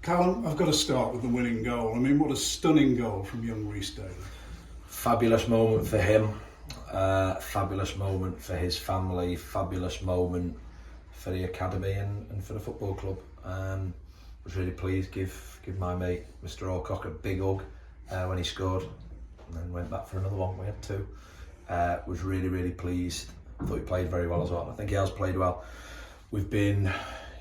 Calum, I've got to start with the winning goal. I mean, what a stunning goal from young Rhys Daly. Fabulous moment for him, fabulous moment for his family, fabulous moment for the academy and for the football club. Was really pleased, give my mate Mr Alcock a big hug when he scored, and then went back for another one. We had two. Was really pleased. I thought he played very well as well. I think he has played well.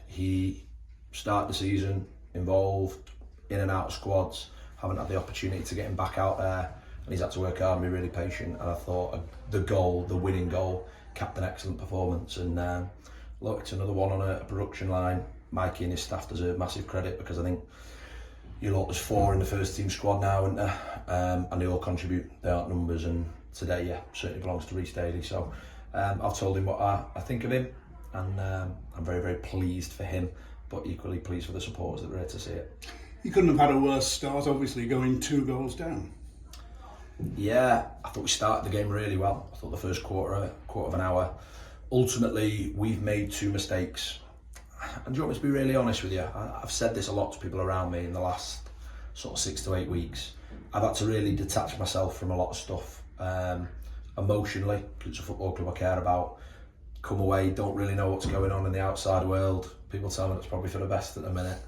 He started the season involved in and out of squads, haven't had the opportunity to get him back out there, and he's had to work hard and be really patient. And I thought the winning goal, capped an excellent performance. And look, it's another one on a production line. Mikey and his staff deserve massive credit, because I think there's 4 in the first team squad now, and they all contribute. They aren't numbers, and today, certainly belongs to Rhys Daly. So I've told him what I think of him, and I'm very pleased for him, but equally pleased for the supporters that were here to see it. You couldn't have had a worse start, obviously, going 2 goals down. Yeah, I thought we started the game really well. I thought the first quarter of an hour. Ultimately, we've made 2 mistakes. And do you want me to be really honest with you? I've said this a lot to people around me in the last sort of 6 to 8 weeks. I've had to really detach myself from a lot of stuff. Emotionally, because it's a football club I care about. Come away, don't really know what's going on in the outside world. People tell me it's probably for the best at the minute.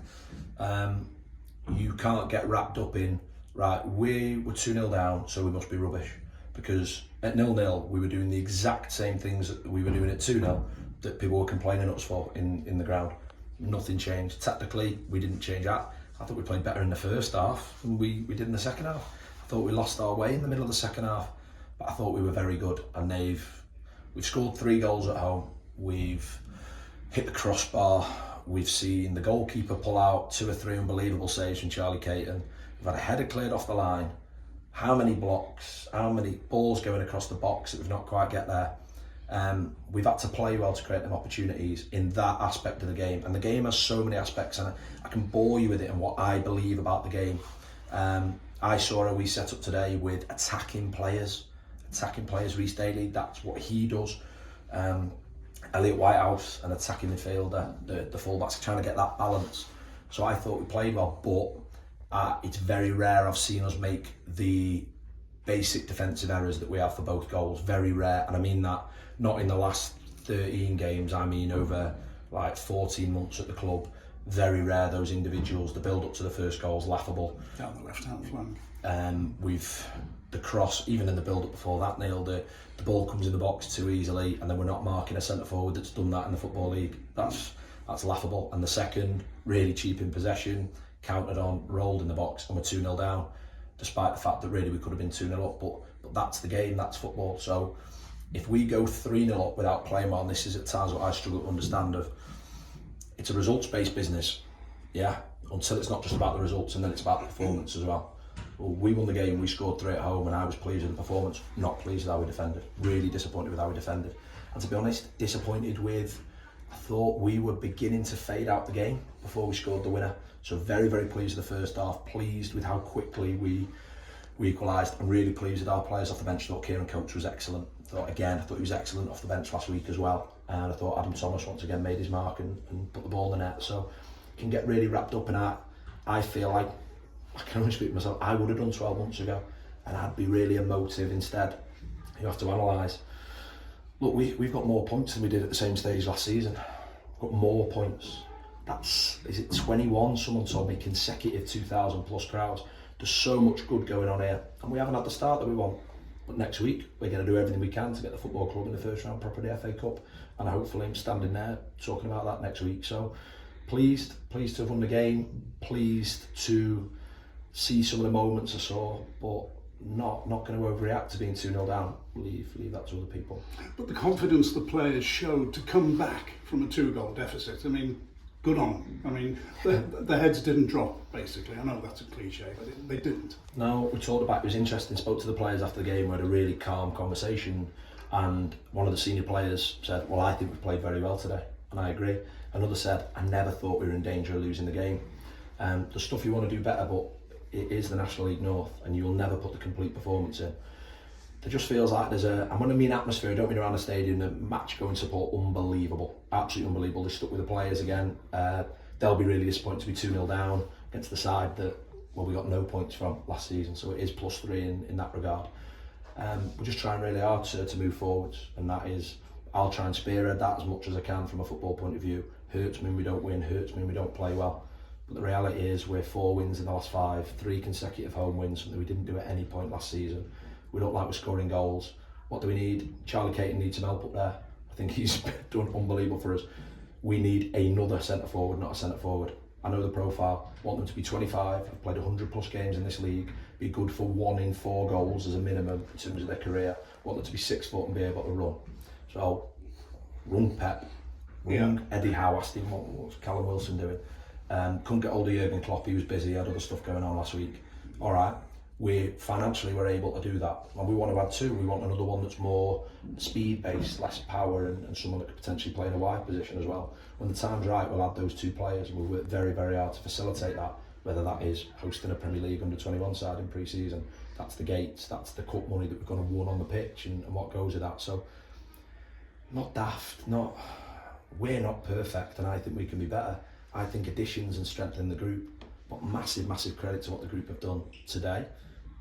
You can't get wrapped up in, right, we were 2-0 down, so we must be rubbish. Because at 0-0, we were doing the exact same things that we were doing at 2-0 that people were complaining us for in the ground. Nothing changed. Tactically, we didn't change that. I thought we played better in the first half than we did in the second half. I thought we lost our way in the middle of the second half, but I thought we were very good. And we've scored 3 goals at home. We've hit the crossbar. We've seen the goalkeeper pull out 2 or 3 unbelievable saves from Charlie Caton. We've had a header cleared off the line. How many blocks, how many balls going across the box that we've not quite get there. We've had to play well to create them opportunities in that aspect of the game. And the game has so many aspects, and I can bore you with it and what I believe about the game. I saw a wee set up today with attacking players, Rhys Daly, that's what he does. Elliot Whitehouse, an attacking midfielder, the fullbacks, trying to get that balance. So I thought we played well, but it's very rare I've seen us make the basic defensive errors that we have for both goals. Very rare, and I mean that not in the last 13 games, I mean over like 14 months at the club. Very rare, those individuals. The build up to the first goal is laughable. Down the left-hand flank. The cross, even in the build up before that, Neil, the ball comes in the box too easily, and then we're not marking a centre forward that's done that in the Football League. That's laughable. And the second, really cheap in possession, countered on, rolled in the box, and we're 2-0 down, despite the fact that really we could have been 2-0 up. But that's the game, that's football. So if we go 3-0 up without playing well, and this is at times what I struggle to understand it's a results-based business, until it's not just about the results, and then it's about the performance as well. Well, we won the game, we scored 3 at home, and I was pleased with the performance, not pleased with how we defended. Really disappointed with how we defended. And to be honest, disappointed with, I thought we were beginning to fade out the game before we scored the winner. So very pleased with the first half, pleased with how quickly we equalised, and really pleased with our players off the bench. I thought Kieran Coates was excellent. I thought he was excellent off the bench last week as well. And I thought Adam Thomas once again made his mark and put the ball in the net. So you can get really wrapped up in that. I feel like, I can only speak for myself, I would have done 12 months ago, and I'd be really emotive instead. You have to analyse. Look, we've got more points than we did at the same stage last season. We've got more points. Is it 21? Someone told me consecutive 2,000 plus crowds. There's so much good going on here, and we haven't had the start that we want. But next week, we're going to do everything we can to get the football club in the first round proper of the FA Cup, and hopefully I'm standing there talking about that next week. So pleased to have won the game, pleased to see some of the moments I saw, but not going to overreact to being 2-0 down. Leave that to other people. But the confidence the players showed to come back from a 2-goal deficit, I mean, good on them. I mean, the heads didn't drop, basically. I know that's a cliche, but they didn't. No, we talked about, it was interesting, spoke to the players after the game, we had a really calm conversation, and one of the senior players said, well, I think we played very well today, and I agree. Another said, I never thought we were in danger of losing the game. The stuff you want to do better, but it is the National League North, and you will never put the complete performance in. There just feels like there's and when I mean atmosphere, I don't mean around the stadium, the match going support, unbelievable, absolutely unbelievable. They stuck with the players again. they'll be really disappointed to be 2-0 down against the side that we got no points from last season, so it is +3 in that regard. We're just trying really hard to move forwards, and that is, I'll try and spearhead that as much as I can from a football point of view. Hurts me when we don't win, hurts me when we don't play well. But the reality is we're 4 wins in the last 5, 3 consecutive home wins, something we didn't do at any point last season. We don't like we're scoring goals. What do we need? Charlie Caton needs some help up there. I think he's done unbelievable for us. We need another centre forward, not a centre forward. I know the profile, want them to be 25, have played 100 plus games in this league, be good for 1 in 4 goals as a minimum in terms of their career, want them to be 6 foot and be able to run. So, run Pep, run Eddie Howe, asked him what's Calum Wilson doing. Couldn't get hold of Jurgen Klopp, he was busy, he had other stuff going on last week. Alright, we financially were able to do that, and we want to add 2. We want another one that's more speed based, less power, and someone that could potentially play in a wide position as well. When the time's right, we'll add those 2 players, and we'll work very, very hard to facilitate that, whether that is hosting a Premier League under-21 side in pre-season. That's the gates, that's the cup money that we're going to win on the pitch, and what goes with that. So not daft, we're not perfect, and I think we can be better. I think additions and strengthening the group, but massive credit to what the group have done today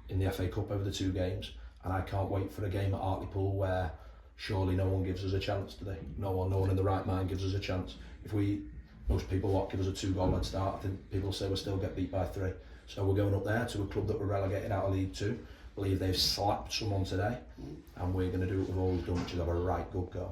in the FA Cup over the 2 games, and I can't wait for a game at Hartlepool where surely no one gives us a chance today. No one in the right mind gives us a chance. If most people give us a 2-goal head start, I think people say we'll still get beat by 3. So we're going up there to a club that were relegated out of League 2. I believe they've slapped someone today, and we're going to do what we've always done, which is have a right good go.